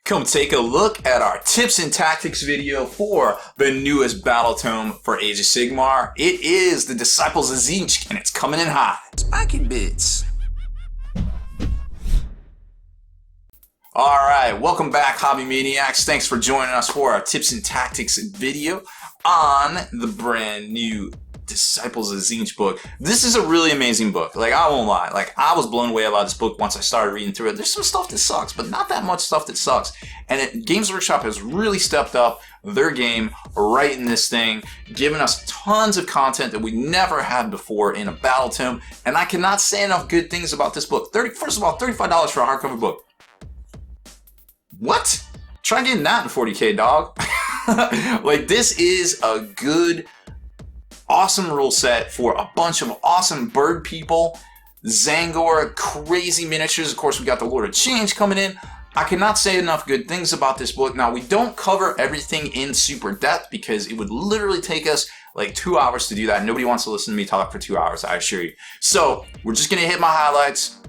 Come take a look at our tips and tactics video for the newest Battletome for Age of Sigmar. It is the Disciples of Tzeentch, and it's coming in hot. Spiking bits. Alright, welcome back, Hobby Maniacs. Thanks for joining us for our tips and tactics video on the brand new Disciples of Tzeentch book. This is a really amazing book. Like, I won't lie. Like, I was blown away about this book once I started reading through it. There's some stuff that sucks, but not that much stuff that sucks. And Games Workshop has really stepped up their game right in this thing, giving us tons of content that we never had before in a Battletome. And I cannot say enough good things about this book. First of all, $35 for a hardcover book. What? Try getting that in 40K, dog. Like, this is a good, awesome rule set for a bunch of awesome bird people, Zangor, crazy miniatures. Of course, we got the Lord of Change coming in. I cannot say enough good things about this book. Now, we don't cover everything in super depth because it would literally take us like 2 hours to do that. Nobody wants to listen to me talk for 2 hours, I assure you. So we're just going to hit my highlights,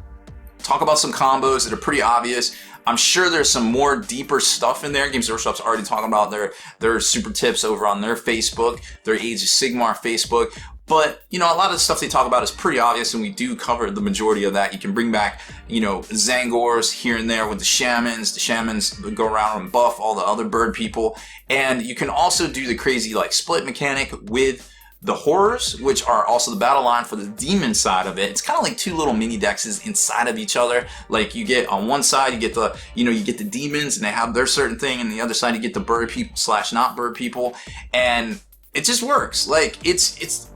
talk about some combos that are pretty obvious. I'm sure there's some more deeper stuff in there. Games Workshop's already talking about their super tips over on their Facebook, their Age of Sigmar Facebook. But, you know, a lot of the stuff they talk about is pretty obvious, and we do cover the majority of that. You can bring back, you know, Zangors here and there with the shamans. The shamans go around and buff all the other bird people. And you can also do the crazy, like, split mechanic with the horrors, which are also the battle line for the demon side of it. It's kind of like two little mini dexes inside of each other. Like, you get on one side, you get the, you get the demons and they have their certain thing, and the other side you get the bird people / not bird people, and it just works. Like, it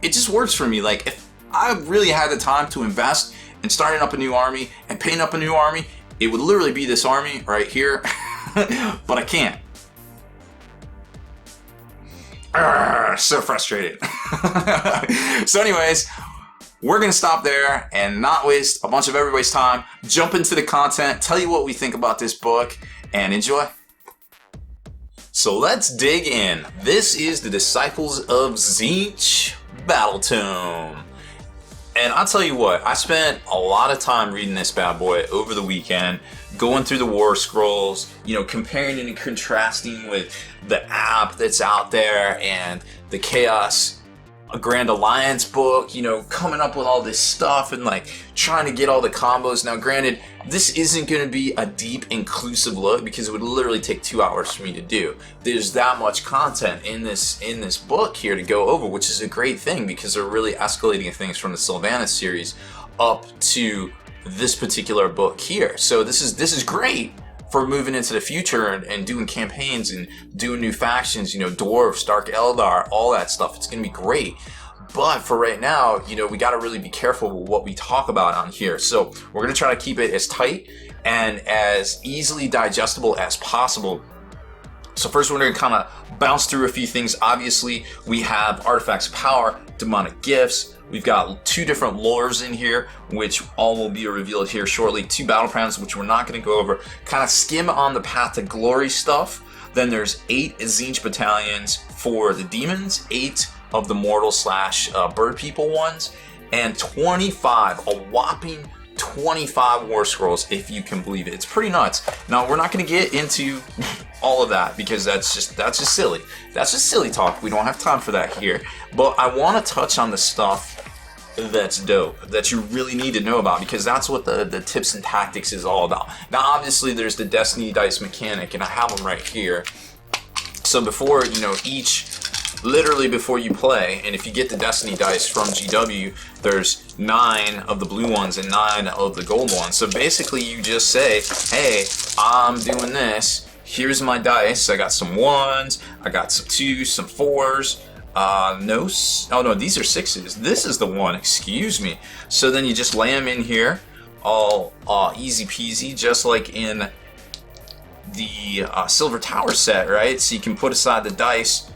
just works for me. Like, if I really had the time to invest in starting up a new army and painting up a new army, it would literally be this army right here, but I can't. So frustrated. So anyways, we're gonna stop there and not waste a bunch of everybody's time. Jump into the content, tell you what we think about this book, and enjoy. So let's dig in. This is the Disciples of Tzeentch Battletome. And I'll tell you what, I spent a lot of time reading this bad boy over the weekend, going through the war scrolls, you know, comparing and contrasting with the app that's out there and the Chaos Grand Alliance book, you know, coming up with all this stuff and like trying to get all the combos. Now, granted, this isn't going to be a deep, inclusive look because it would literally take 2 hours for me to do. There's that much content in this book here to go over, which is a great thing because they're really escalating things from the Sylvanas series up to this particular book here. So this is great for moving into the future and doing campaigns and doing new factions, you know, Dwarves, Dark Eldar, all that stuff. It's going to be great. But for right now, you know, we got to really be careful with what we talk about on here. So we're going to try to keep it as tight and as easily digestible as possible. So first, we're going to kind of bounce through a few things. Obviously, we have Artifacts of Power, Demonic Gifts. We've got 2 different lores in here, which all will be revealed here shortly. 2 battle plans, which we're not going to go over. Kind of skim on the Path to Glory stuff. Then there's 8 Tzeentch battalions for the demons, 8 of the mortal / bird people ones, and 25, a whopping 25 war scrolls, if you can believe it. It's pretty nuts. Now, we're not going to get into all of that because that's just silly. That's just silly talk. We don't have time for that here. But I want to touch on the stuff that's dope, that you really need to know about, because that's what the tips and tactics is all about. Now, obviously, there's the Destiny dice mechanic, and I have them right here. So before, you know, literally before you play, and if you get the Destiny dice from GW, there's 9 of the blue ones and 9 of the gold ones. So basically, you just say, hey, I'm doing this. Here's my dice. I got some 1s, I got some 2s, some 4s. No, these are 6s. This is the 1, excuse me. So then you just lay them in here, all easy peasy, just like in the Silver Tower set, right? So you can put aside the dice,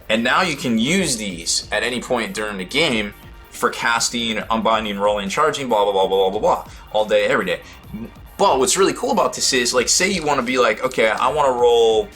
and now you can use these at any point during the game for casting, unbinding, rolling, charging, blah, blah, blah, blah, blah, blah, all day, every day. But what's really cool about this is, like, say you want to be like, okay, I want to roll,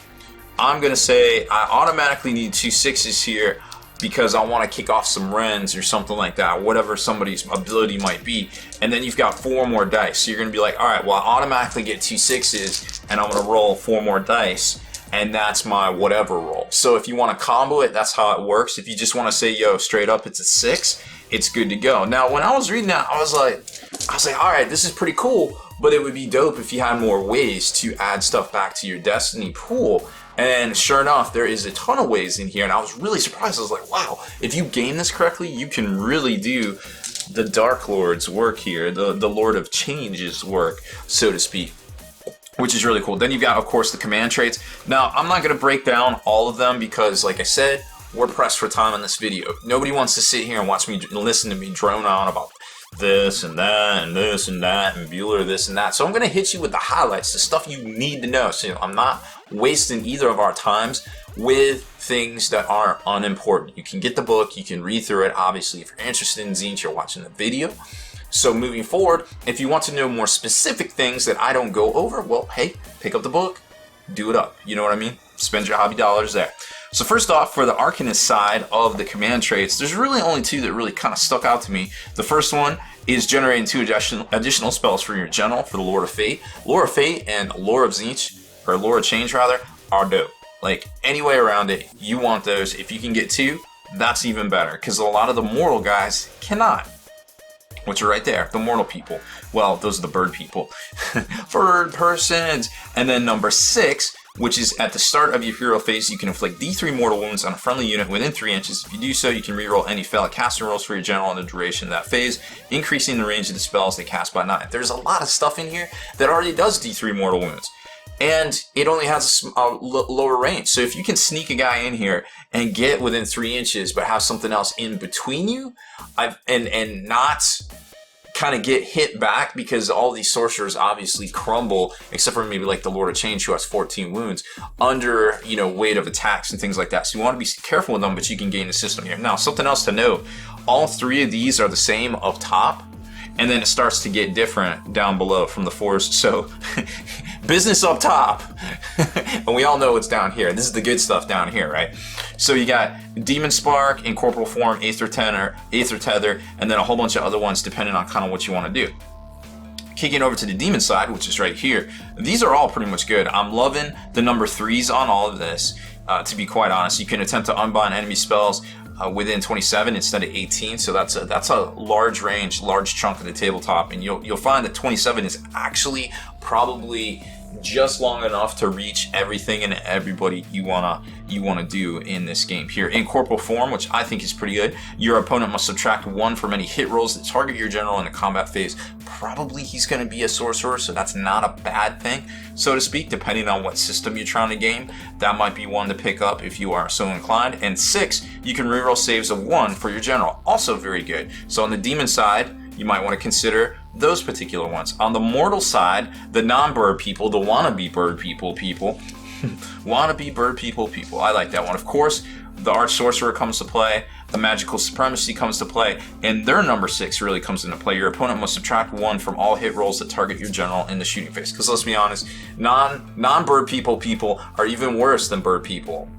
I'm going to say I automatically need 2 6s here. because I want to kick off some Rens or something like that, whatever somebody's ability might be. And then you've got 4 more dice. So you're going to be like, all right, well, I automatically get 2 6s, and I'm going to roll 4 more dice, and that's my whatever roll. So if you want to combo it, that's how it works. If you just want to say, yo, straight up, it's a 6, it's good to go. Now, when I was reading that, I was like, all right, this is pretty cool, but it would be dope if you had more ways to add stuff back to your Destiny pool. And sure enough, there is a ton of ways in here, and I was really surprised. I was like, wow, if you game this correctly, you can really do the Dark Lord's work here, the Lord of Change's work, so to speak, which is really cool. Then you've got, of course, the command traits. Now, I'm not going to break down all of them because, like I said, we're pressed for time in this video. Nobody wants to sit here and watch me listen to me drone on about this and that and this and that and Bueller this and that. So I'm going to hit you with the highlights, the stuff you need to know. So I'm not wasting either of our times with things that are unimportant. You can get the book, you can read through it. Obviously, if you're interested in Tzeentch, you're watching the video. So moving forward, if you want to know more specific things that I don't go over, well, hey, pick up the book, do it up. You know what I mean? Spend your hobby dollars there. So first off, for the Arcanist side of the command traits, there's really only 2 that really kind of stuck out to me. The first one is generating 2 additional spells for your general for the Lord of Fate. Lord of Fate and Lord of Tzeentch, or Lord of Change rather, are dope. Like, any way around it, you want those. If you can get 2, that's even better, because a lot of the mortal guys cannot. Which are right there, the mortal people. Well, those are the bird people. Bird persons. And then number 6, which is at the start of your hero phase, you can inflict D3 mortal wounds on a friendly unit within 3 inches. If you do so, you can reroll any failed casting rolls for your general in the duration of that phase, increasing the range of the spells they cast by 9. There's a lot of stuff in here that already does D3 mortal wounds. And it only has a lower range. So if you can sneak a guy in here and get within 3 inches, but have something else in between you, and not kind of get hit back, because all these sorcerers obviously crumble, except for maybe like the Lord of Change, who has 14 wounds, under, you know, weight of attacks and things like that. So you want to be careful with them, but you can gain the system here. Now, something else to note, all 3 of these are the same up top, and then it starts to get different down below from the 4s. So business up top, and we all know what's down here. This is the good stuff down here, right? So you got Demon Spark, Incorporeal Form, Aether Tether, and then a whole bunch of other ones depending on kind of what you want to do. Kicking over to the Demon side, which is right here, these are all pretty much good. I'm loving the number 3s on all of this, to be quite honest. You can attempt to unbind enemy spells within 27 instead of 18, so that's a large range, large chunk of the tabletop, and you'll find that 27 is actually probably just long enough to reach everything and everybody you wanna do in this game. Here, Incorporeal Form, which I think is pretty good. Your opponent must subtract 1 from any hit rolls that target your general in the combat phase. Probably he's gonna be a sorcerer, so that's not a bad thing, so to speak, depending on what system you're trying to game. That might be one to pick up if you are so inclined. And 6, you can reroll saves of 1 for your general. Also very good. So on the Demon side, you might want to consider those particular ones. On the mortal side, the non-bird people, the wannabe bird people, wannabe bird people, I like that one. Of course, the Arch Sorcerer comes to play, the Magical Supremacy comes to play, and their number 6 really comes into play. Your opponent must subtract 1 from all hit rolls that target your general in the shooting phase. Because let's be honest, non-bird people are even worse than bird people.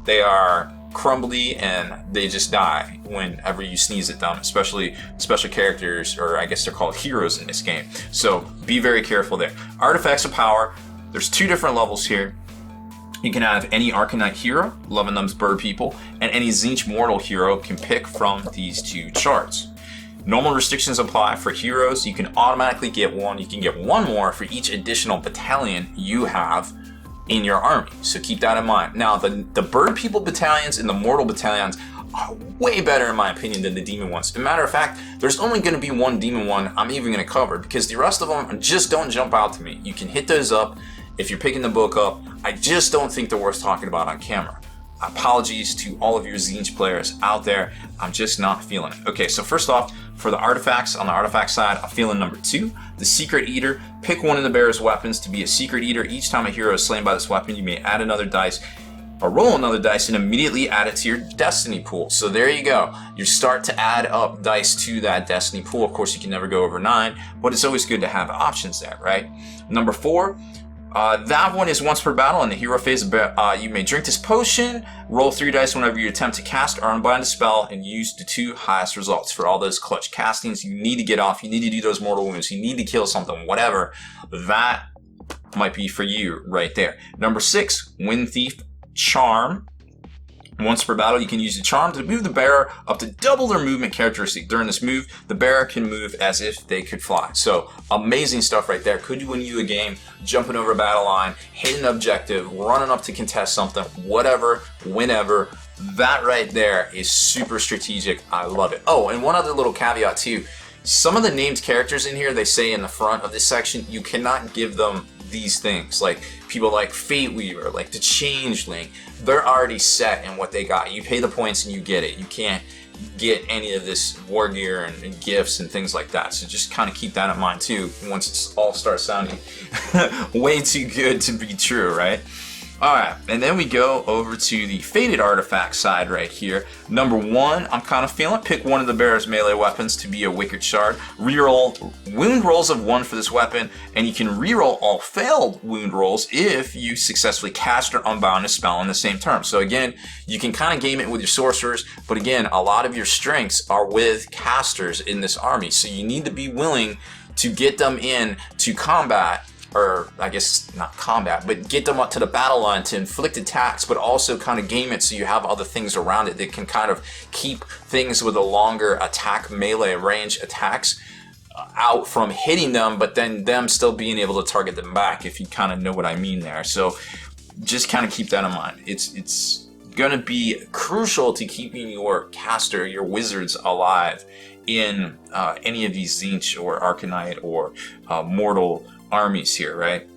They are crumbly and they just die whenever you sneeze at them, especially special characters, or I guess they're called heroes in this game. So be very careful there. Artifacts of Power, there's 2 different levels here. You can have any Arcanite hero, loving them's bird people, and any Tzeentch mortal hero can pick from these 2 charts. Normal restrictions apply for heroes. You can automatically get 1. You can get 1 more for each additional battalion you have in your army, so keep that in mind. Now, the bird people battalions and the mortal battalions are way better in my opinion than the demon ones. As a matter of fact, there's only going to be 1 demon one I'm even going to cover, because the rest of them just don't jump out to me. You can hit those up if you're picking the book up. I just don't think they're worth talking about on camera. Apologies to all of your Tzeentch players out there. I'm just not feeling it. Okay, so first off, for the artifacts, on the artifact side, I'm feeling number 2, the Secret Eater. Pick one of the Baer's weapons to be a Secret Eater. Each time a hero is slain by this weapon, you may add another dice, or roll another dice, and immediately add it to your Destiny pool. So there you go. You start to add up dice to that Destiny pool. Of course, you can never go over 9, but it's always good to have options there, right? Number 4, That one is once per battle in the hero phase. You may drink this potion, roll 3 dice whenever you attempt to cast or unbind a spell, and use the 2 highest results. For all those clutch castings you need to get off, you need to do those mortal wounds, you need to kill something, whatever, that might be for you right there. Number 6, Wind Thief Charm. Once per battle, you can use the charm to move the bearer up to double their movement characteristic. During this move, the bearer can move as if they could fly. So, amazing stuff right there. Could win you a game, jumping over a battle line, hitting an objective, running up to contest something, whatever, whenever. That right there is super strategic. I love it. Oh, and one other little caveat too. Some of the named characters in here, they say in the front of this section, you cannot give them these things. Like people like Fate Weaver, like the Changeling, they're already set in what they got. You pay the points and you get it. You can't get any of this war gear and gifts and things like that. So just kind of keep that in mind too once it all starts sounding way too good to be true, right? Alright, and then we go over to the Fated Artifact side right here. Number 1, I'm kind of feeling, pick one of the bearer's melee weapons to be a Wicked Shard. Reroll wound rolls of 1 for this weapon, and you can reroll all failed wound rolls if you successfully cast or unbound a spell in the same turn. So again, you can kind of game it with your sorcerers, but again, a lot of your strengths are with casters in this army, so you need to be willing to get them in to combat, or I guess not combat, but get them up to the battle line to inflict attacks, but also kind of game it so you have other things around it that can kind of keep things with a longer attack melee range attacks out from hitting them, but then them still being able to target them back, if you kind of know what I mean there. So just kind of keep that in mind. It's gonna be crucial to keeping your caster, your wizards alive in any of these Tzeentch or Arcanite or mortal armies here, right?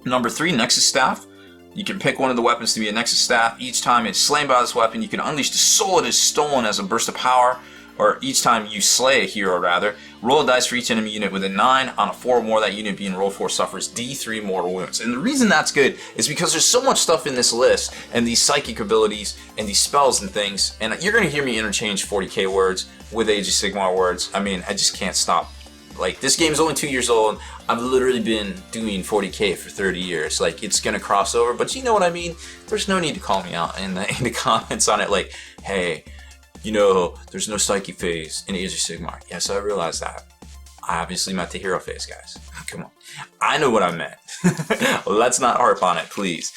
Number 3, Nexus Staff. You can pick one of the weapons to be a Nexus Staff. Each time it's slain by this weapon, you can unleash the soul it is stolen as a burst of power, or each time you slay a hero, rather. Roll a dice for each enemy unit with a 9. On a 4 or more, that unit being rolled for suffers D3 mortal wounds. And the reason that's good is because there's so much stuff in this list, and these psychic abilities, and these spells and things, and you're going to hear me interchange 40k words with Age of Sigmar words. I mean, I just can't stop. Like, this game is only 2 years old. I've literally been doing 40k for 30 years. Like, it's gonna cross over, but you know what I mean? There's no need to call me out in the comments on it, like, hey, you know, there's no psyche phase in Age of Sigmar. Yes, I realize that. I obviously meant the hero phase, guys. Come on. I know what I meant. Let's not harp on it, please.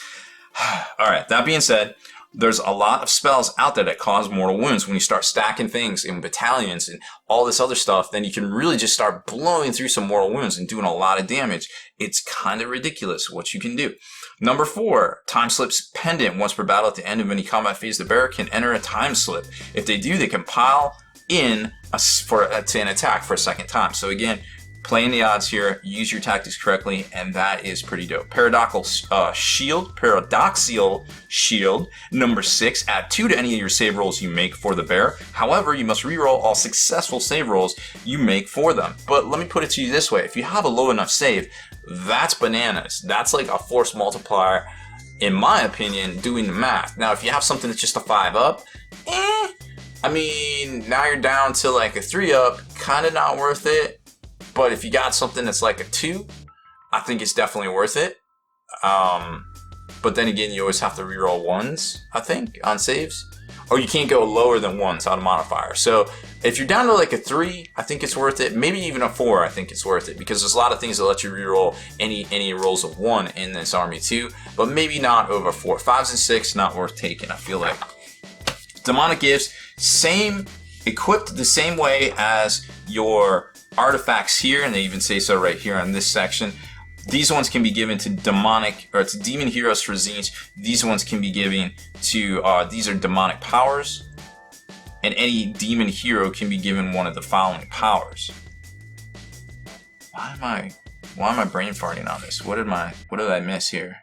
Alright, that being said, there's a lot of spells out there that cause mortal wounds. When you start stacking things in battalions and all this other stuff, then you can really just start blowing through some mortal wounds and doing a lot of damage. It's kind of ridiculous what you can do. Number 4, Time Slip's Pendant. Once per battle at the end of any combat phase, the bearer can enter a time slip. If they do, they can pile in to an attack for a second time. So again, playing the odds here, use your tactics correctly, and that is pretty dope. Paradoxical Shield. Number 6, add 2 to any of your save rolls you make for the bear. However, you must reroll all successful save rolls you make for them. But let me put it to you this way. If you have a low enough save, that's bananas. That's like a force multiplier, in my opinion, doing the math. Now, if you have something that's just a 5-up, I mean, now you're down to like a 3-up, kind of not worth it. But if you got something that's like a 2, I think it's definitely worth it. But then again, you always have to reroll 1s, I think, on saves. Or you can't go lower than 1s on a modifier. So if you're down to like a 3, I think it's worth it. Maybe even a 4, I think it's worth it. Because there's a lot of things that let you reroll any rolls of 1 in this army too. But maybe not over 4. 5s and 6, not worth taking, I feel like. Demonic Gifts, equipped the same way as your artifacts here, and they even say so right here on this section. These ones can be given to demon heroes for Tzeentch. These ones can be given to these are demonic powers, and any demon hero can be given one of the following powers. Why am I brain farting on this? What did I miss here?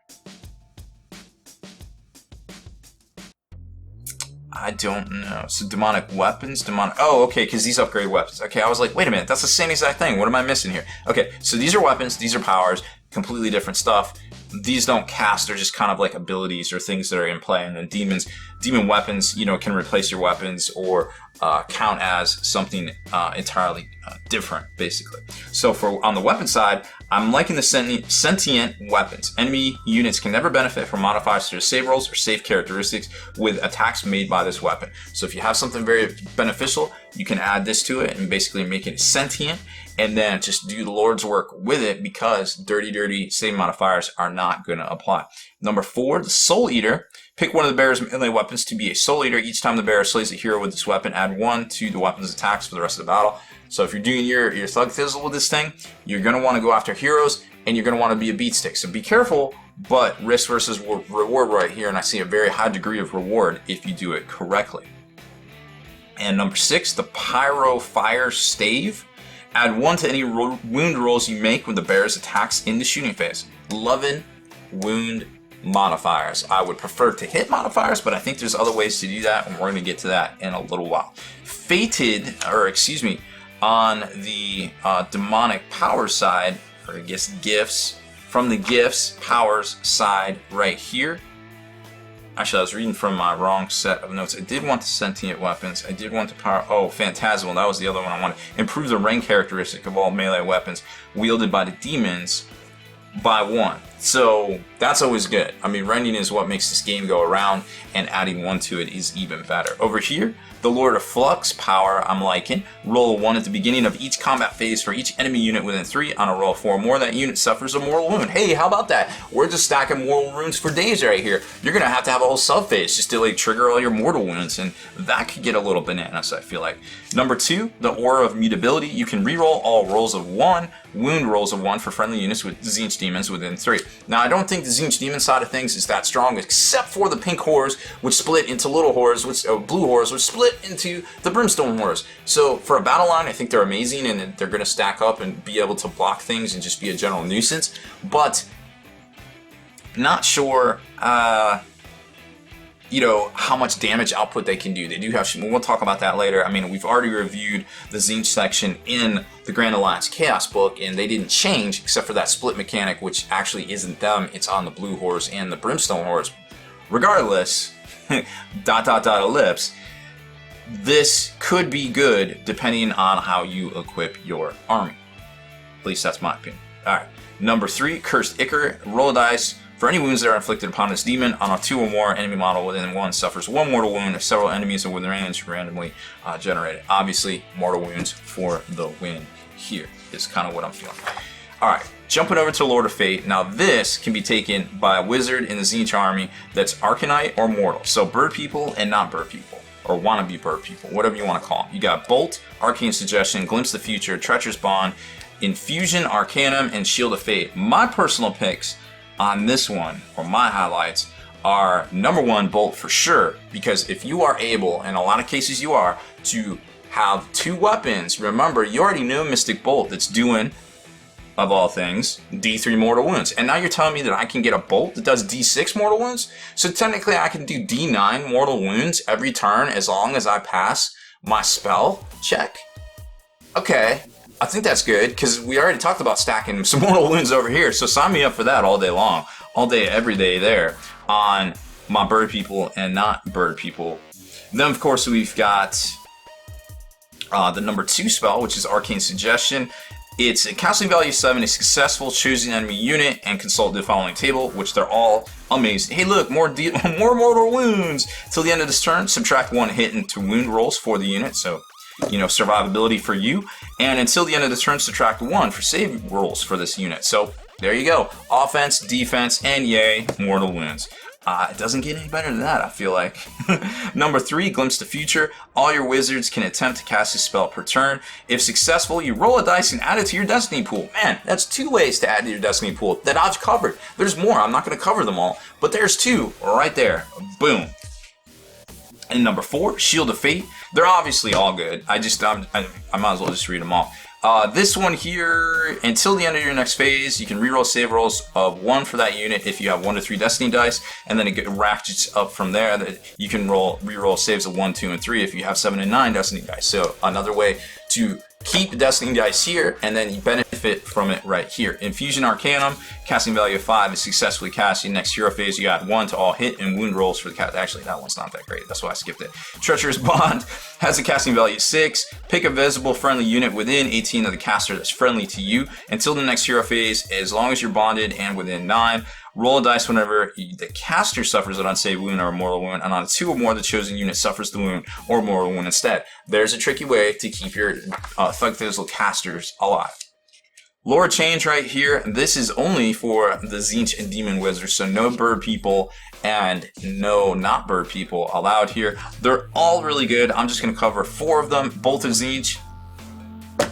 I don't know. So demonic weapons, oh, okay, because these upgrade weapons. Okay, I was like, wait a minute, that's the same exact thing. What am I missing here? Okay, so these are weapons, these are powers, completely different stuff. These don't cast, they're just kind of like abilities or things that are in play. And then demon weapons, you know, can replace your weapons or count as something entirely different, basically. So on the weapon side, I'm liking the sentient weapons. Enemy units can never benefit from modifiers to their save rolls or save characteristics with attacks made by this weapon. So if you have something very beneficial, you can add this to it and basically make it sentient, and then just do the Lord's work with it, because dirty save modifiers are not going to apply. Number 4, the Soul Eater. Pick one of the Baer's melee weapons to be a Soul Eater. Each time the Baer slays a hero with this weapon, add 1 to the weapon's attacks for the rest of the battle. So if you're doing your Thug Thizzle with this thing, you're going to want to go after heroes, and you're going to want to be a beat stick. So be careful, but risk versus reward right here, and I see a very high degree of reward if you do it correctly. And number 6, the Pyro Fire Stave. Add 1 to any wound rolls you make with the Baer's attacks in the shooting phase. 11 wound modifiers. I would prefer to hit modifiers, but I think there's other ways to do that, and we're going to get to that in a little while. On the demonic power side, or I guess gifts, from the gifts powers side right here. Actually, I was reading from my wrong set of notes. I did want the sentient weapons. I did want the power. Oh, Phantasmal. That was the other one I wanted. Improve the rank characteristic of all melee weapons wielded by the demons by 1. So that's always good. I mean, rending is what makes this game go around, and adding 1 to it is even better. Over here, the Lord of Flux power I'm liking. Roll a 1 at the beginning of each combat phase for each enemy unit within 3. On a roll of 4 or more, that unit suffers a mortal wound. Hey, how about that? We're just stacking mortal wounds for days right here. You're going to have a whole sub phase just to like trigger all your mortal wounds, and that could get a little bananas, I feel like. Number 2, the Aura of Mutability. You can reroll all rolls of 1, wound rolls of 1 for friendly units with Tzeentch demons within 3. Now, I don't think the Tzeentch demon side of things is that strong, except for the pink horrors, which split into little horrors, blue horrors, which split into the brimstone horrors. So for a battle line, I think they're amazing, and they're going to stack up and be able to block things and just be a general nuisance. But not sure, how much damage output they can do. They do have, we'll talk about that later. I mean, we've already reviewed the Tzeentch section in the Grand Alliance Chaos book, and they didn't change except for that split mechanic, which actually isn't them. It's on the blue horrors and the brimstone horrors. Regardless, ... ellipse, this could be good depending on how you equip your army. At least that's my opinion. Alright, number 3, Cursed Ichor. Roll a dice. For any wounds that are inflicted upon this demon, on a 2 or more enemy model within 1 suffers 1 mortal wound if several enemies are within range randomly generated. Obviously, mortal wounds for the win here is kind of what I'm feeling. Alright, jumping over to Lord of Fate. Now this can be taken by a wizard in the Tzeentch army that's Arcanite or mortal. So bird people and not bird people, or wannabe bird people, whatever you want to call them. You got Bolt, Arcane Suggestion, Glimpse of the Future, Treacherous Bond, Infusion, Arcanum, and Shield of Fate. My personal picks on this one, or my highlights, are number 1, Bolt for sure, because if you are able, in a lot of cases you are, to have 2 weapons, remember, you already know Mystic Bolt that's doing, of all things, D3 mortal wounds. And now you're telling me that I can get a bolt that does D6 mortal wounds? So technically I can do D9 mortal wounds every turn as long as I pass my spell check? Okay. I think that's good, because we already talked about stacking some mortal wounds over here, so sign me up for that all day long. All day, every day there on my bird people and not bird people. Then, of course, we've got the number 2 spell, which is Arcane Suggestion. It's a casting value 7, a successful, choose an enemy unit, and consult the following table, which they're all amazing. Hey, look, more mortal wounds. Till the end of this turn, subtract 1 hit into wound rolls for the unit, so survivability for you. And until the end of the turn, subtract 1 for save rolls for this unit. So there you go. Offense, defense, and yay, mortal wounds. It doesn't get any better than that, I feel like. Number 3, Glimpse the Future. All your wizards can attempt to cast a spell per turn. If successful, you roll a dice and add it to your destiny pool. Man, that's 2 ways to add to your destiny pool that I've covered. There's more. I'm not going to cover them all, but there's 2 right there. Boom. And number 4, Shield of Fate. They're obviously all good. I might as well just read them all. This one here, until the end of your next phase, you can reroll save rolls of 1 for that unit if you have 1 to 3 destiny dice, and then it ratchets up from there. That you can reroll saves of 1, 2, and 3 if you have 7 and 9 destiny dice. So another way to keep Destiny Dice here, and then you benefit from it right here. Infusion Arcanum, casting value of 5 is successfully cast. In next hero phase, you add 1 to all hit and wound rolls for the cast. Actually, that one's not that great. That's why I skipped it. Treacherous Bond has a casting value of 6. Pick a visible friendly unit within 18 of the caster that's friendly to you until the next hero phase, as long as you're bonded and within 9. Roll a dice whenever the caster suffers an unsaved wound or a mortal wound, and on a 2 or more, the chosen unit suffers the wound or mortal wound instead. There's a tricky way to keep your Thug Thistle casters alive. Lore change right here. This is only for the Tzeentch and Demon Wizards, so no bird people and no not bird people allowed here. They're all really good. I'm just going to cover 4 of them. Bolt of Tzeentch.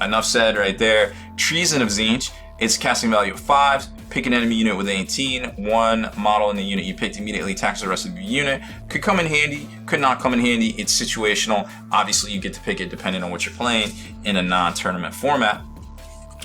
Enough said right there. Treason of Tzeentch. It's casting value of 5. Pick an enemy unit with 18. 1 model in the unit you picked immediately attacks the rest of your unit. Could come in handy, could not come in handy. It's situational. Obviously, you get to pick it depending on what you're playing in a non-tournament format.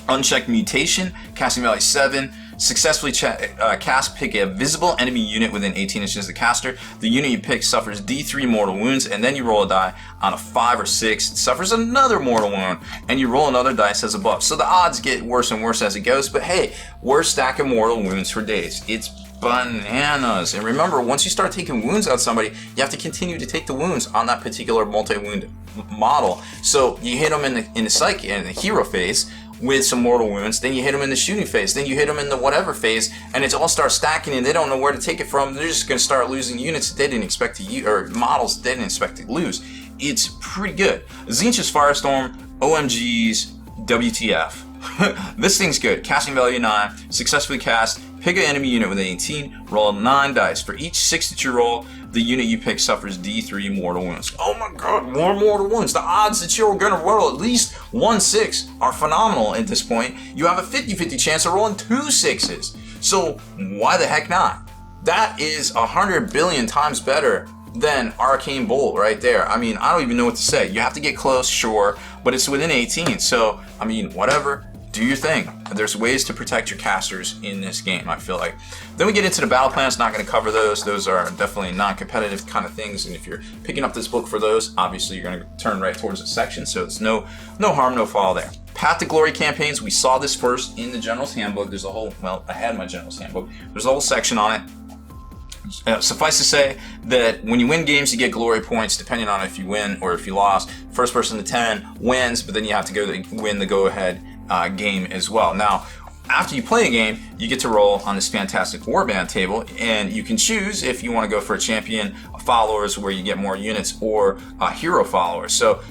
Unchecked Mutation, casting value 7. Successfully cast, pick a visible enemy unit within 18 inches of the caster. The unit you pick suffers D3 mortal wounds, and then you roll a die on a 5 or 6. It suffers another mortal wound, and you roll another dice as a buff. So the odds get worse and worse as it goes, but hey, we're stacking mortal wounds for days. It's bananas. And remember, once you start taking wounds out somebody, you have to continue to take the wounds on that particular multi-wound model. So you hit them in the psyche, in the hero phase, with some mortal wounds, then you hit them in the shooting phase, then you hit them in the whatever phase, and it all starts stacking and they don't know where to take it from. They're just going to start losing units that they didn't expect to use, or models they didn't expect to lose. It's pretty good. Tzeentch's Firestorm, OMGs, WTF. This thing's good. Casting value 9, successfully cast, pick an enemy unit with 18, roll 9 dice. For each 6 that you roll, the unit you pick suffers D3 mortal wounds. Oh my god, more mortal wounds. The odds that you're going to roll at least 1 6 are phenomenal at this point. You have a 50-50 chance of rolling 2 6s. So why the heck not? That is 100 billion times better than Arcane Bolt right there. I mean, I don't even know what to say. You have to get close, sure, but it's within 18. So, I mean, whatever. Do your thing. There's ways to protect your casters in this game, I feel like. Then we get into the battle plans. Not going to cover those. Those are definitely non-competitive kind of things, and if you're picking up this book for those, obviously you're going to turn right towards the section, so it's no harm, no foul there. Path to Glory campaigns, we saw this first in the General's Handbook. There's a whole, well, I had my General's Handbook. There's a whole section on it. Suffice to say that when you win games, you get glory points depending on if you win or if you lost. First person to 10 wins, but then you have to go to win the go-ahead game as well. Now, after you play a game, you get to roll on this fantastic warband table, and you can choose if you want to go for a champion, followers where you get more units, or hero followers. So,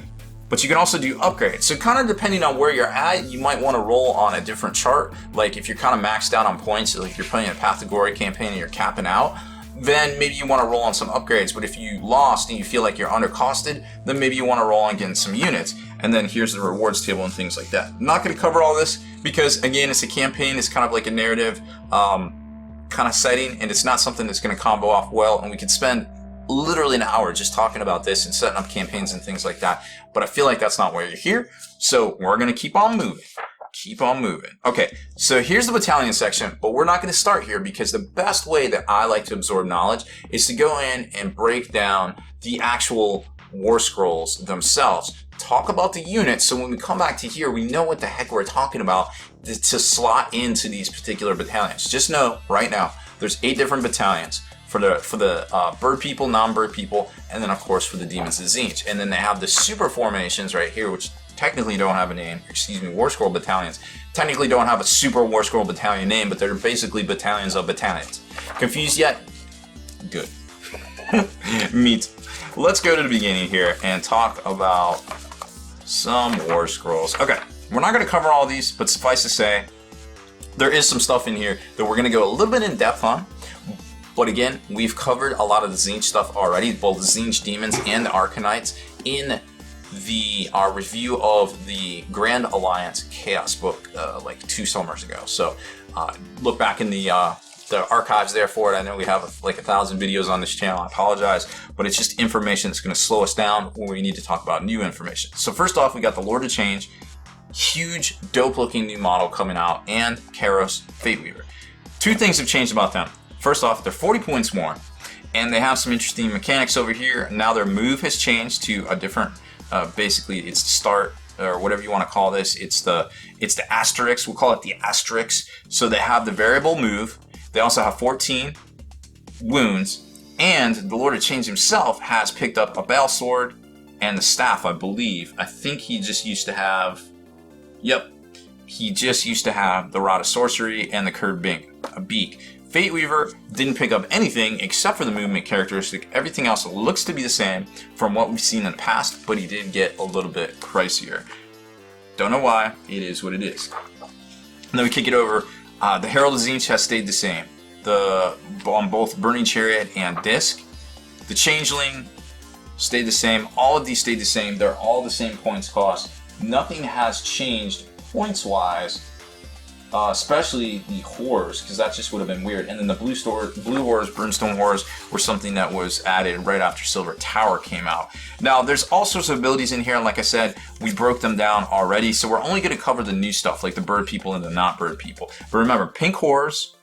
but you can also do upgrades. So kind of depending on where you're at, you might want to roll on a different chart. Like if you're kind of maxed out on points, like you're playing a Path to Glory campaign and you're capping out, then maybe you want to roll on some upgrades. But if you lost and you feel like you're undercosted, then maybe you want to roll on getting some units. And then here's the rewards table and things like that. I'm not going to cover all this because, again, it's a campaign. It's kind of like a narrative kind of setting, and it's not something that's going to combo off well. And we could spend literally an hour just talking about this and setting up campaigns and things like that. But I feel like that's not why you're here. So we're going to keep on moving. Keep on moving. Okay, so here's the battalion section, but we're not going to start here because the best way that I like to absorb knowledge is to go in and break down the actual war scrolls themselves. Talk about the units, so when we come back to here, we know what the heck we're talking about to slot into these particular battalions. Just know right now, there's 8 different battalions for the bird people, non-bird people, and then of course for the Demons of Tzeentch. And then they have the super formations right here, which technically don't have a name. Excuse me, War Scroll battalions technically don't have a super War Scroll battalion name, but they're basically battalions of battalions. Confused yet? Good. Meet. Let's go to the beginning here and talk about some War Scrolls. Okay, we're not going to cover all these, but suffice to say, there is some stuff in here that we're going to go a little bit in depth on. But again, we've covered a lot of the Tzeentch stuff already, both the Tzeentch demons and the Arcanites, in our review of the Grand Alliance Chaos book like 2 summers ago. So look back in the archives there for it. I know we have like 1,000 videos on this channel. I apologize, but it's just information that's going to slow us down when we need to talk about new information. So first off, we got the Lord of Change, huge, dope-looking new model coming out, and Kairos Fateweaver. 2 things have changed about them. First off, they're 40 points more, and they have some interesting mechanics over here. Now their move has changed to a different, basically it's start or whatever you want to call this. It's the asterisk. We'll call it the asterisk. So they have the variable move. They also have 14 wounds, and the Lord of Change himself has picked up a Bael sword and the staff, I believe. I think he just used to have, yep, he just used to have the Rod of Sorcery and the curved beak. Fate Weaver didn't pick up anything except for the movement characteristic. Everything else looks to be the same from what we've seen in the past, but he did get a little bit pricier. Don't know why. It is what it is. And then we kick it over. The Herald of Tzeentch has stayed the same. On both Burning Chariot and Disc. The Changeling stayed the same. All of these stayed the same. They're all the same points cost. Nothing has changed points-wise. Especially the horrors, because that just would have been weird. And then the blue horrors, brimstone horrors, were something that was added right after Silver Tower came out. Now, there's all sorts of abilities in here, and like I said, we broke them down already, so we're only going to cover the new stuff, like the bird people and the not bird people. But remember, pink horrors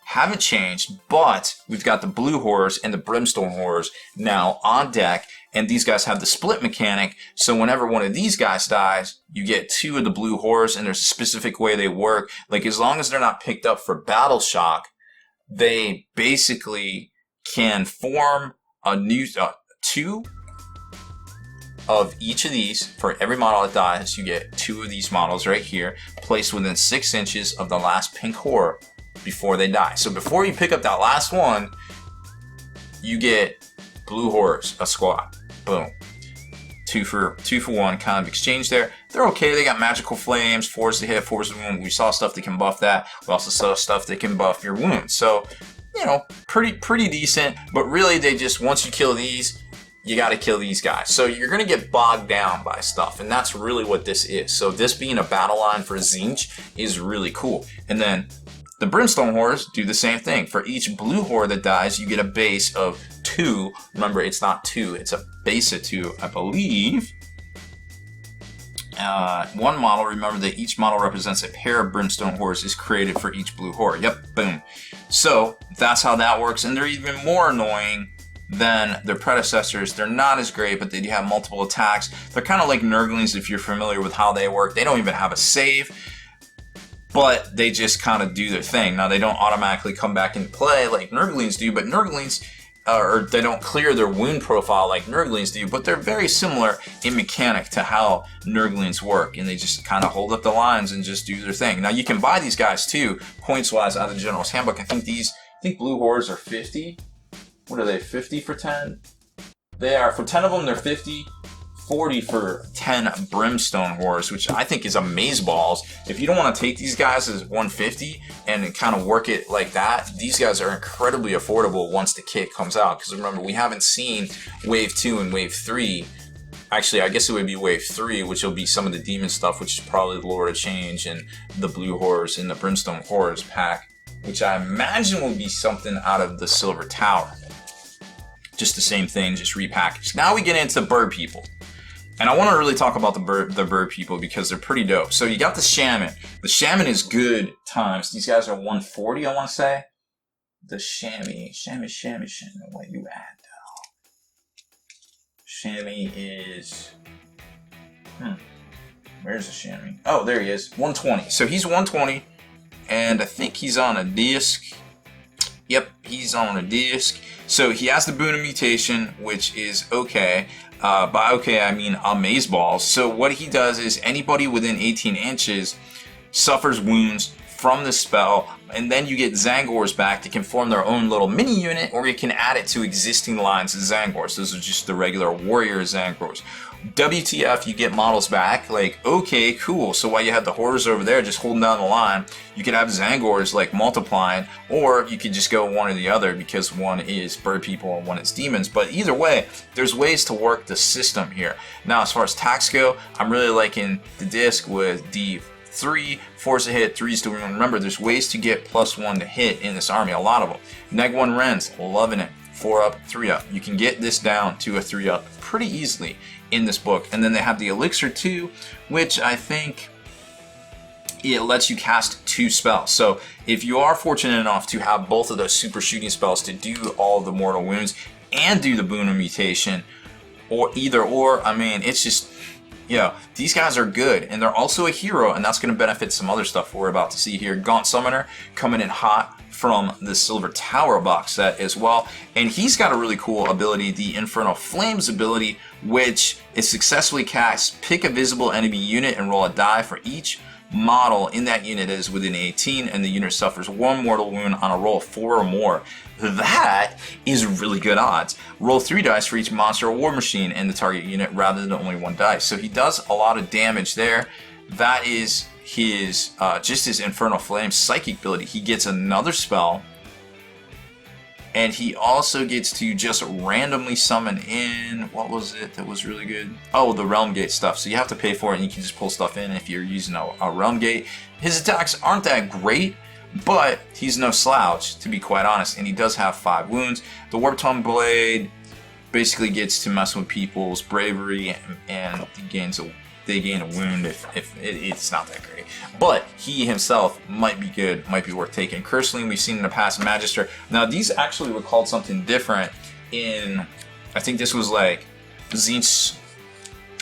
haven't changed, but we've got the blue horrors and the brimstone horrors now on deck. And these guys have the split mechanic, so whenever one of these guys dies, you get 2 of the blue horrors, and there's a specific way they work. Like, as long as they're not picked up for battle shock, they basically can form a new 2 of each of these. For every model that dies, you get 2 of these models right here, placed within 6 inches of the last pink horror before they die. So before you pick up that last one, you get blue horrors, a squad. Boom. 2 for 1 kind of exchange there. They're okay. They got magical flames, force to hit, force to wound. We saw stuff that can buff that. We also saw stuff that can buff your wounds. So, you know, pretty decent. But really, they just, once you kill these, you got to kill these guys. So you're going to get bogged down by stuff. And that's really what this is. So this being a battle line for Tzeentch is really cool. And then the Brimstone Horrors do the same thing. For each blue horror that dies, you get a base of 2. Remember, it's not 2, it's a base of 2, I believe. One model, remember that each model represents a pair of Brimstone Horrors is created for each blue horror. Yep, boom. So that's how that works, and they're even more annoying than their predecessors. They're not as great, but they do have multiple attacks. They're kind of like Nurglings if you're familiar with how they work. They don't even have a save, but they just kind of do their thing. Now, they don't automatically come back into play like Nurglings do, but Nurglings, or they don't clear their wound profile like Nurglings do, but they're very similar in mechanic to how Nurglings work, and they just kind of hold up the lines and just do their thing. Now, you can buy these guys too, points-wise, out of the General's Handbook. I think blue horrors are 50. What are they, 50 for 10? They are, for 10 of them, they're 50. 40 for 10 Brimstone Horrors, which I think is amazeballs. If you don't want to take these guys as 150 and kind of work it like that, these guys are incredibly affordable once the kit comes out. Because remember, we haven't seen Wave 2 and Wave 3. Actually, I guess it would be Wave 3, which will be some of the demon stuff, which is probably the Lord of Change and the Blue Horrors and the Brimstone Horrors pack, which I imagine will be something out of the Silver Tower. Just the same thing, just repackaged. Now we get into Bird People. And I want to really talk about the bird people because they're pretty dope. So you got the Shaman. The Shaman is good times. These guys are 140, I want to say. The Shaman. Where you at, though? Shaman is... Where's the Shaman? Oh, there he is. 120. So he's 120. And I think he's on a disc. Yep, he's on a disc. So he has the Boon of Mutation, which is okay. By okay, I mean amazeballs. So what he does is anybody within 18 inches suffers wounds from the spell, and then you get Zangors back that can form their own little mini unit, or you can add it to existing lines of Zangors. Those are just the regular warrior Zangors. WTF, you get models back. Like, okay, cool. So while you have the horrors over there just holding down the line, you could have Zangors like multiplying, or you could just go one or the other because one is bird people and one is demons. But either way, there's ways to work the system here. Now, as far as attacks go, I'm really liking the disc with D3, 4's to hit, 3's to wound. Remember, there's ways to get +1 to hit in this army, a lot of them. Neg 1 Rens, loving it. 4 up, 3 up. You can get this down to a 3 up pretty easily in this book. And then they have the Elixir 2, which I think it lets you cast 2 spells. So if you are fortunate enough to have both of those super shooting spells to do all the mortal wounds and do the Boon of Mutation, or either or, I mean, it's You know, these guys are good, and they're also a hero, and that's going to benefit some other stuff we're about to see here. Gaunt Summoner coming in hot from the Silver Tower box set as well, and he's got a really cool ability, the Infernal Flames ability, which is successfully cast. Pick a visible enemy unit and roll a die for each model in that unit is within 18, and the unit suffers 1 mortal wound on a roll of 4 or more. That is really good odds. Roll 3 dice for each monster or war machine in the target unit rather than only 1 dice. So he does a lot of damage there. That is his just his Infernal Flame psychic ability. He gets another spell, and he also gets to just randomly summon in, what was it that was really good? Oh, the Realm Gate stuff. So you have to pay for it, and you can just pull stuff in if you're using a Realm Gate. His attacks aren't that great, but he's no slouch, to be quite honest, and he does have 5 wounds. The Battletome Blade basically gets to mess with people's bravery, and they gain a wound if it's not that great. But he himself might be good, might be worth taking. Curseling, we've seen in the past, Magister. Now, these actually were called something different in, I think this was like Tzeentch.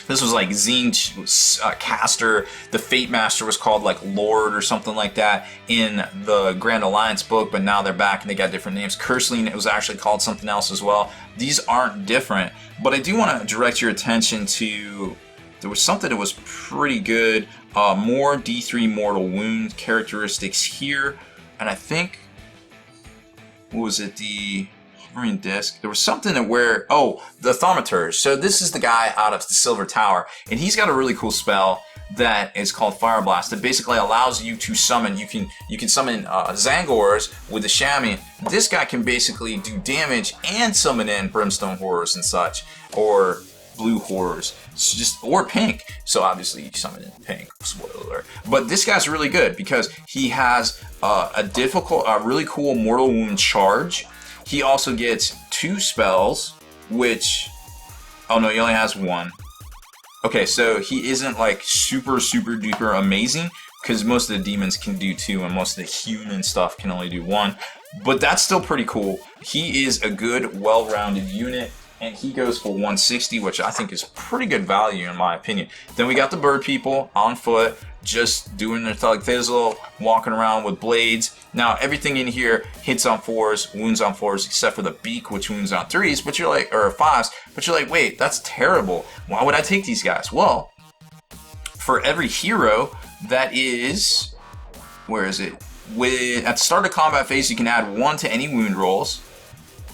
This was like Tzeentch Caster. The Fate Master was called like Lord or something like that in the Grand Alliance book, but now they're back and they got different names. Curseling, it was actually called something else as well. These aren't different, but I do want to direct your attention to, there was something that was pretty good. More D3 mortal wound characteristics here, and I think, what was it, the hovering disc? There was something that where, oh, the Thaumaturge. So this is the guy out of the Silver Tower, and he's got a really cool spell that is called Fire Blast. That basically allows you to summon. You can summon Zangors with the Chamois. This guy can basically do damage and summon in Brimstone Horrors and such, or blue horrors, or pink. So obviously you summon in pink, spoiler alert. But this guy's really good because he has a really cool mortal wound charge. He also gets 2 spells, which, oh no, he only has 1. Okay, so he isn't like super duper amazing, because most of the demons can do 2 and most of the human stuff can only do 1. But that's still pretty cool. He is a good, well-rounded unit, and he goes for 160, which I think is pretty good value in my opinion. Then we got the bird people on foot, just doing their thug thizzle, walking around with blades. Now everything in here hits on 4s, wounds on 4s, except for the beak, which wounds on 3s, but you're like, or 5s, but you're like, wait, that's terrible. Why would I take these guys? Well, for every hero that is, where is it? At the start of combat phase, you can add 1 to any wound rolls.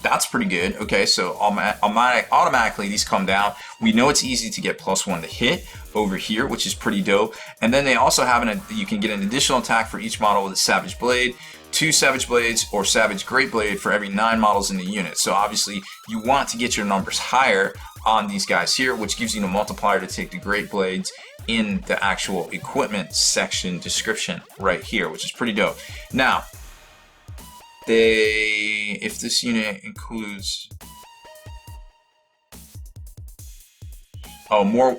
That's pretty good. Okay, so automatically these come down. We know it's easy to get +1 to hit over here, which is pretty dope. And then they also have you can get an additional attack for each model with a Savage Blade, 2 Savage Blades, or Savage Great Blade for every 9 models in the unit. So obviously you want to get your numbers higher on these guys here, which gives you the multiplier to take the Great Blades in the actual equipment section description right here, which is pretty dope. Now, if this unit includes, oh, more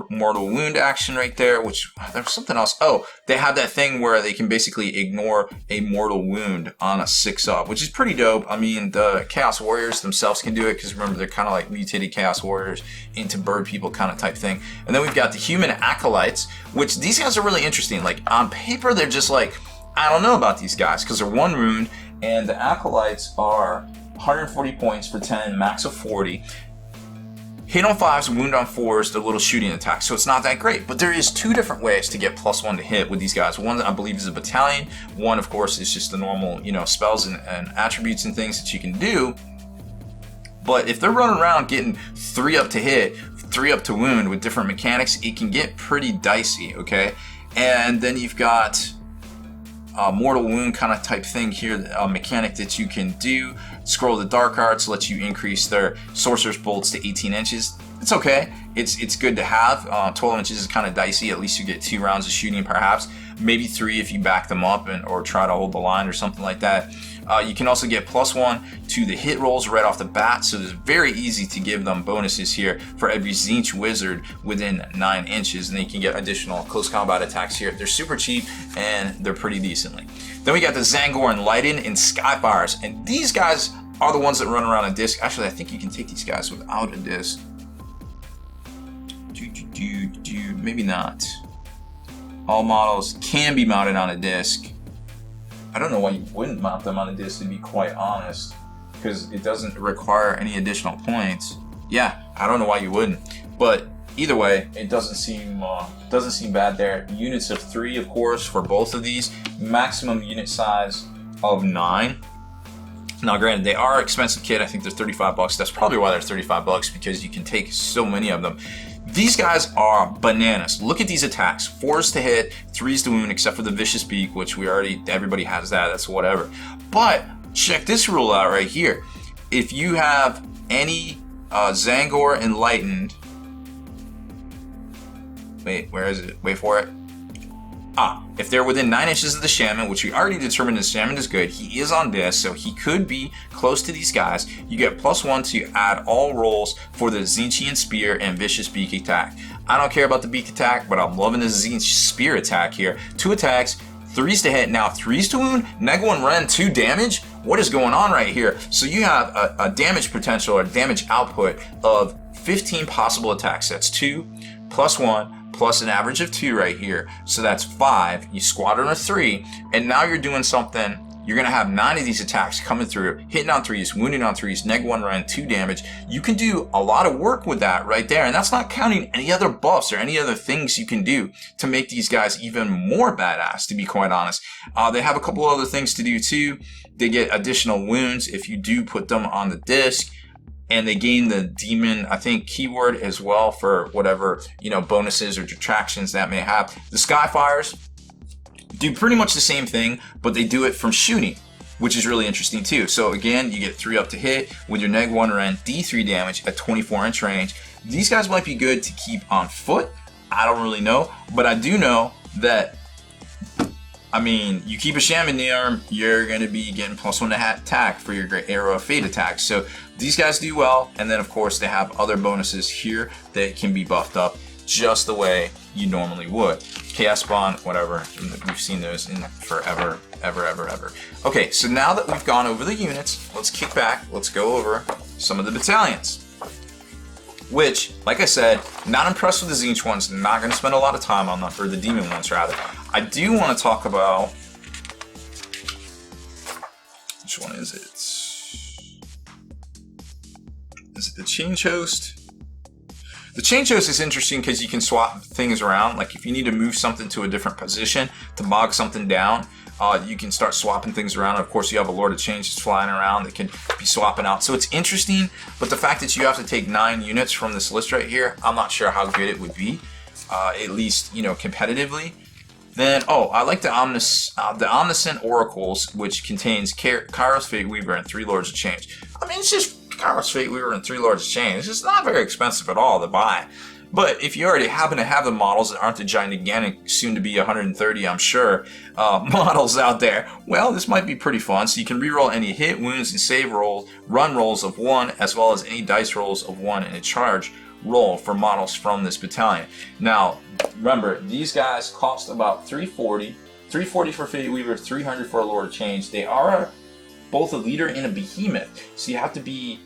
mortal wound action right there, which there's something else. Oh, they have that thing where they can basically ignore a mortal wound on a 6-up, which is pretty dope. I mean, the Chaos Warriors themselves can do it, because remember, they're kind of like mutated Chaos Warriors into bird people kind of type thing. And then we've got the human acolytes, which these guys are really interesting. Like on paper, they're just like, I don't know about these guys, because they're 1 wound, and the acolytes are 140 points for 10, max of 40. Hit on 5s, wound on 4s, the little shooting attack. So it's not that great. But there is 2 different ways to get +1 to hit with these guys. One, I believe, is a battalion. One, of course, is just the normal, spells and attributes and things that you can do. But if they're running around getting 3 up to hit, 3 up to wound with different mechanics, it can get pretty dicey, okay? And then you've got mortal wound kind of type thing here, a mechanic that you can do. Scroll the Dark Arts lets you increase their Sorcerer's Bolts to 18 inches. It's okay. It's good to have. 12 inches is kind of dicey. At least you get 2 rounds of shooting, perhaps. Maybe 3 if you back them up or try to hold the line or something like that. You can also get +1 to the hit rolls right off the bat, so it's very easy to give them bonuses here for every Tzeentch wizard within 9 inches, and then you can get additional close combat attacks here. They're super cheap, and they're pretty decently. Then we got the Zangor and Leiden and Skyfires, and these guys are the ones that run around a disc. Actually, I think you can take these guys without a disc. Maybe not. All models can be mounted on a disc. I don't know why you wouldn't mount them on a disc, to be quite honest, because it doesn't require any additional points. Yeah, I don't know why you wouldn't, but either way, it doesn't seem bad there. Units of 3, of course, for both of these. Maximum unit size of 9. Now, granted, they are expensive kit. I think they're $35. That's probably why they're $35, because you can take so many of them. These guys are bananas. Look at these attacks. 4s to hit, 3s to wound, except for the Vicious Beak, which everybody has that. That's whatever. But check this rule out right here. If you have any Zangor Enlightened, wait, where is it? Wait for it. If they're within 9 inches of the Shaman, which we already determined the Shaman is good, he is on disc, so he could be close to these guys. You get +1 to add all rolls for the Tzeentchian Spear and Vicious Beak attack. I don't care about the Beak attack, but I'm loving the Tzeentch Spear attack here. 2 attacks, 3s to hit, now 3s to wound, neg 1 Ren, 2 damage. What is going on right here? So you have a damage potential or damage output of 15 possible attacks. That's 2 + 1. Plus an average of 2 right here. So that's 5. You squadron a 3, and now you're doing something. You're going to have 9 of these attacks coming through, hitting on 3s, wounding on 3s, neg 1 Ren, 2 damage. You can do a lot of work with that right there, and that's not counting any other buffs or any other things you can do to make these guys even more badass, to be quite honest. They have a couple other things to do too. They get additional wounds if you do put them on the disc. And they gain the Demon, I think, keyword as well for whatever, bonuses or detractions that may have. The Skyfires do pretty much the same thing, but they do it from shooting, which is really interesting too. So again, you get 3 up to hit with your neg 1 Ren, D3 damage at 24-inch range. These guys might be good to keep on foot. I don't really know, but I do know that, you keep a Shaman near, you're going to be getting +1 to attack for your Great Arrow of Fate attacks. So these guys do well, and then of course they have other bonuses here that can be buffed up just the way you normally would. Chaos Bond, whatever, we've seen those in forever, ever. Okay, so now that we've gone over the units, let's kick back, let's go over some of the battalions. Which, like I said, not impressed with the Tzeentch ones, not going to spend a lot of time on them, or the Demon ones rather. I do want to talk about, which one is it? Is it the Change Host? The Change Host is interesting because you can swap things around. Like if you need to move something to a different position to bog something down, you can start swapping things around. Of course, you have a Lord of Change that's flying around that can be swapping out. So it's interesting, but the fact that you have to take 9 units from this list right here, I'm not sure how good it would be, at least, competitively. Then, I like the Omniscient Oracles, which contains Kairos Fate Weaver and 3 Lords of Change. It's just Kairos Fate Weaver and 3 Lords of Change. It's not very expensive at all to buy. But if you already happen to have the models that aren't the gigantic, soon to be 130, I'm sure, models out there, well, this might be pretty fun. So you can reroll any hit, wounds, and save rolls, run rolls of 1, as well as any dice rolls of 1 in a charge roll for models from this battalion. Now, remember, these guys cost about $340 for Fate Weaver, $300 for a Lord of Change. They are both a leader and a behemoth, so you have to be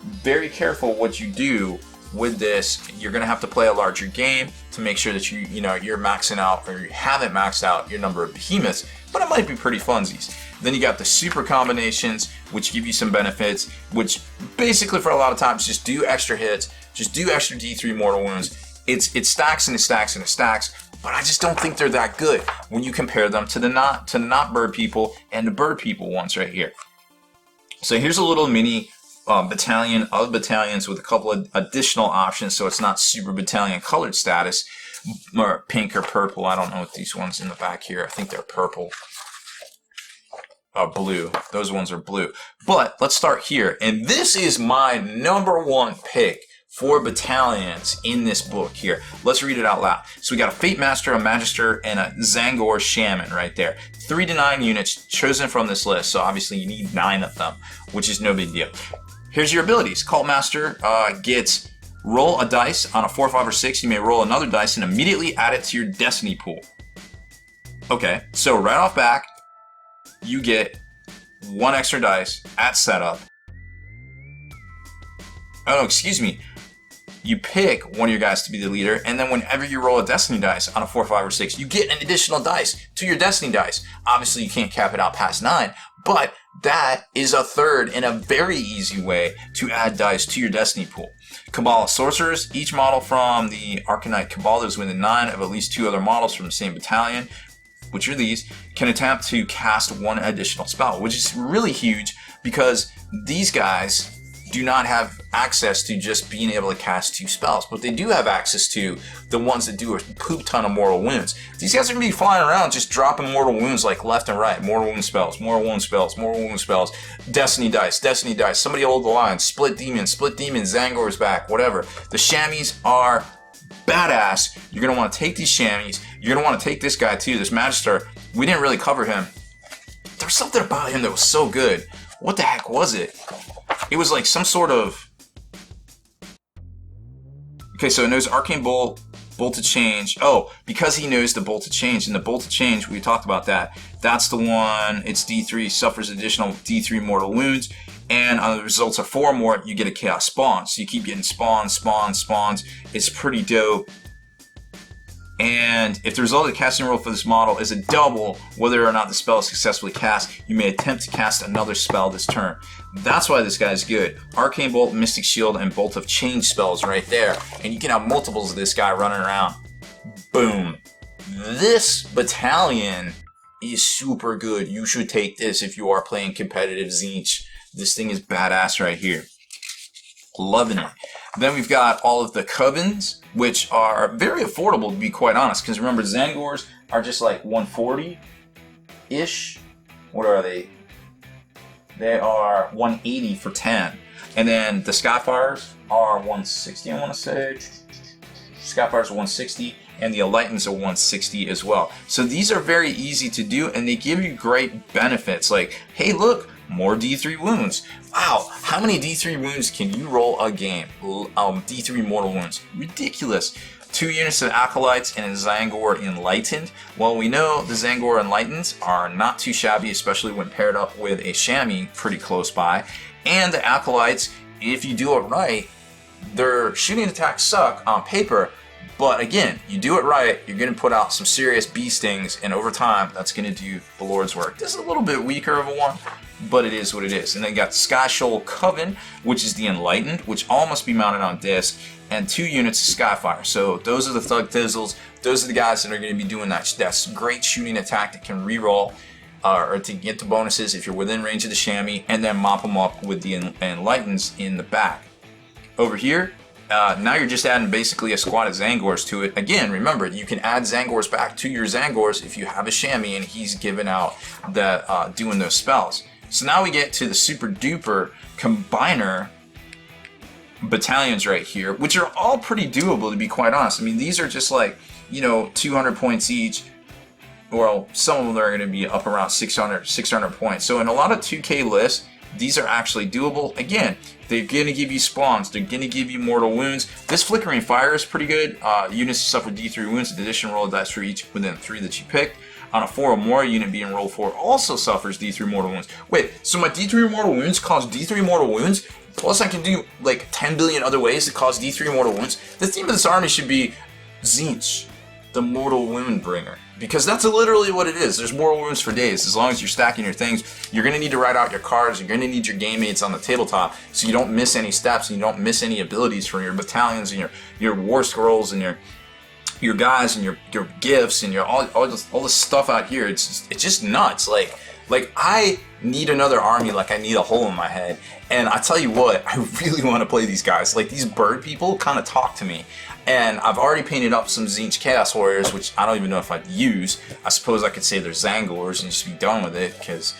very careful what you do with this. You're going to have to play a larger game to make sure that you're maxing out, or you haven't maxed out your number of behemoths, but it might be pretty funsies. Then you got the super combinations, which give you some benefits, which basically for a lot of times just do extra hits, just do extra D3 mortal wounds. It stacks and it stacks and it stacks, but I just don't think they're that good when you compare them to the not bird people and the bird people ones right here. So here's a little mini battalion of battalions with a couple of additional options, so it's not super battalion colored status, or pink or purple. I don't know what these ones in the back here, I think they're purple. Blue. Those ones are blue. But let's start here, and this is my #1 pick for battalions in this book here. Let's read it out loud. So we got a Fate Master, a Magister, and a Zangor Shaman right there. 3 to 9 units chosen from this list, so obviously you need 9 of them, which is no big deal. Here's your abilities. Cult Master gets roll a dice on a 4, 5, or 6. You may roll another dice and immediately add it to your destiny pool. Okay, so right off back, you get 1 extra dice at setup. Oh, no, excuse me. you pick one of your guys to be the leader, and then whenever you roll a destiny dice on a 4, 5, or 6, you get an additional dice to your destiny dice. Obviously, you can't cap it out past 9, but that is a third and a very easy way to add dice to your destiny pool. Cabal of Sorcerers. Each model from the Arcanite Cabal that is within 9 of at least 2 other models from the same battalion, which are these, can attempt to cast 1 additional spell, which is really huge because these guys do not have access to just being able to cast 2 spells, but they do have access to the ones that do a poop ton of mortal wounds. These guys are going to be flying around just dropping mortal wounds like left and right. Mortal wound spells, mortal wound spells, mortal wound spells, destiny dice, somebody hold the line, split demon, Zangor's back, whatever. The chamois are badass. You're going to want to take these chamois. You're going to want to take this guy too, this Magister. We didn't really cover him. There was something about him that was so good. What the heck was it? It was like some sort of... Okay, so it knows Arcane Bolt, Bolt to Change. Oh, because he knows the Bolt to Change. And the Bolt to Change, we talked about that. That's the one, it's D3, suffers additional D3 mortal wounds. And on the results of 4 or more, you get a Chaos Spawn. So you keep getting spawns. It's pretty dope. And if the result of the casting roll for this model is a double, whether or not the spell is successfully cast, you may attempt to cast another spell this turn. That's why this guy's good. Arcane Bolt, Mystic Shield, and Bolt of Change spells right there. And you can have multiples of this guy running around. Boom. This battalion is super good. You should take this if you are playing competitive Tzeentch. This thing is badass right here. Loving it. Then we've got all of the Covens, which are very affordable to be quite honest, because remember, Zangors are just like 140-ish. What are they? They are 180 for 10. And then the Skyfires are 160, I want to say. Skyfires are 160, and the Enlightens are 160 as well. So these are very easy to do, and they give you great benefits. Like, hey, look, more D3 wounds. Wow, how many D3 wounds can you roll a game? D3 mortal wounds. Ridiculous. 2 units of Acolytes and a Zangor Enlightened. Well, we know the Zangor Enlightened are not too shabby, especially when paired up with a chamois pretty close by. And the Acolytes, if you do it right, their shooting attacks suck on paper, but again, you do it right, you're going to put out some serious bee stings, and over time, that's going to do the Lord's work. This is a little bit weaker of a one, but it is what it is. And then you got Sky Shoal Coven, which is the Enlightened, which all must be mounted on disc, and 2 units of Skyfire. So those are the Thug Thizzles. Those are the guys that are going to be doing that. That's great shooting attack that can reroll or to get the bonuses if you're within range of the chamois, and then mop them up with the Enlightens in the back. Over here, now you're just adding basically a squad of Zangors to it. Again, remember, you can add Zangors back to your Zangors if you have a chamois and he's giving out the doing those spells. So now we get to the super duper combiner battalions right here, which are all pretty doable to be quite honest. I mean, these are just like, 200 points each. Well, some of them are going to be up around 600 points. So in a lot of 2K lists, these are actually doable. Again, they're going to give you spawns. They're going to give you mortal wounds. This Flickering Fire is pretty good. Units suffer D3 wounds. In addition, roll a dice for each within 3 that you picked. On a 4 or more, unit being rolled for also suffers D3 mortal wounds. Wait, so my D3 mortal wounds cause D3 mortal wounds? Plus I can do like 10 billion other ways to cause D3 mortal wounds? The theme of this army should be Tzeentch, the mortal wound bringer. Because that's literally what it is. There's mortal wounds for days. As long as you're stacking your things, you're going to need to write out your cards. You're going to need your game mates on the tabletop so you don't miss any steps and you don't miss any abilities from your battalions and your war scrolls and your guys and your gifts and your all this stuff out here. It's just nuts. Like I need another army like I need a hole in my head. And I tell you what, I really want to play these guys. Like, these bird people kind of talk to me. And I've already painted up some Tzeentch Chaos Warriors, which I don't even know if I'd use. I suppose I could say they're Zangors and just be done with it, because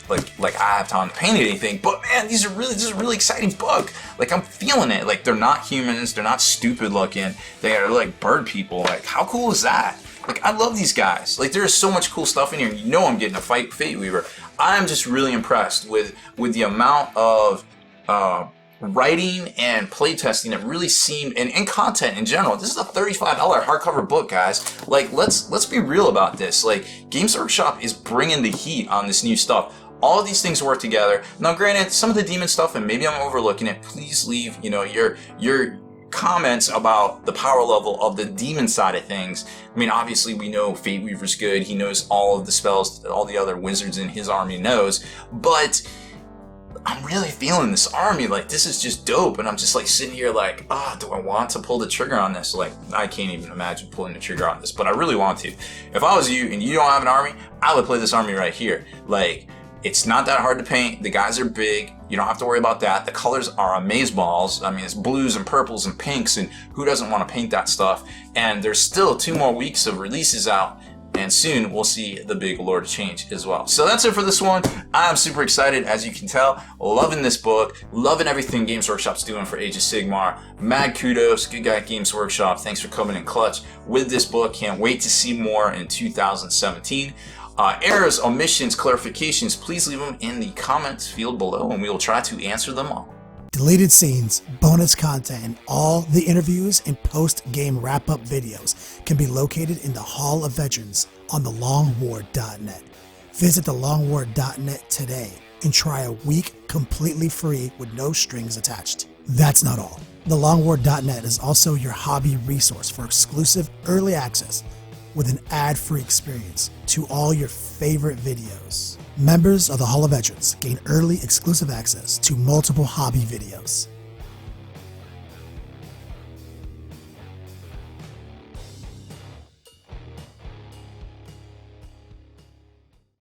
like I have time to paint anything. But man, this is a really exciting book. Like, I'm feeling it. Like, they're not humans, they're not stupid looking. They are like bird people. Like, how cool is that? Like, I love these guys. Like, there's so much cool stuff in here. You know I'm getting a Fate Weaver. I'm just really impressed with the amount of writing and playtesting that really seemed, and content in general. This is a $35 hardcover book, guys. Like, let's be real about this. Like, Games Workshop is bringing the heat on this new stuff. All of these things work together. Now, granted, some of the demon stuff, and maybe I'm overlooking it, please leave, your comments about the power level of the demon side of things. I mean, obviously we know Fate Weaver's good. He knows all of the spells that all the other wizards in his army knows, but I'm really feeling this army. Like, this is just dope. And I'm just like sitting here like, do I want to pull the trigger on this? Like, I can't even imagine pulling the trigger on this, but I really want to. If I was you and you don't have an army, I would play this army right here. Like, it's not that hard to paint. The guys are big. You don't have to worry about that. The colors are amazeballs. I mean, it's blues and purples and pinks, and who doesn't want to paint that stuff? And there's still 2 more weeks of releases out, and soon we'll see the big Lord change as well. So that's it for this one. I'm super excited, as you can tell. Loving this book. Loving everything Games Workshop's doing for Age of Sigmar. Mad kudos. Good guy, Games Workshop. Thanks for coming in clutch with this book. Can't wait to see more in 2017. Errors, omissions, clarifications, please leave them in the comments field below, and we will try to answer them all. Deleted scenes, bonus content, and all the interviews and post-game wrap-up videos can be located in the Hall of Veterans on thelongwar.net. Visit thelongwar.net today and try a week completely free with no strings attached. That's not all. Thelongwar.net is also your hobby resource for exclusive early access with an ad-free experience to all your favorite videos. Members of the Hall of Veterans gain early exclusive access to multiple hobby videos.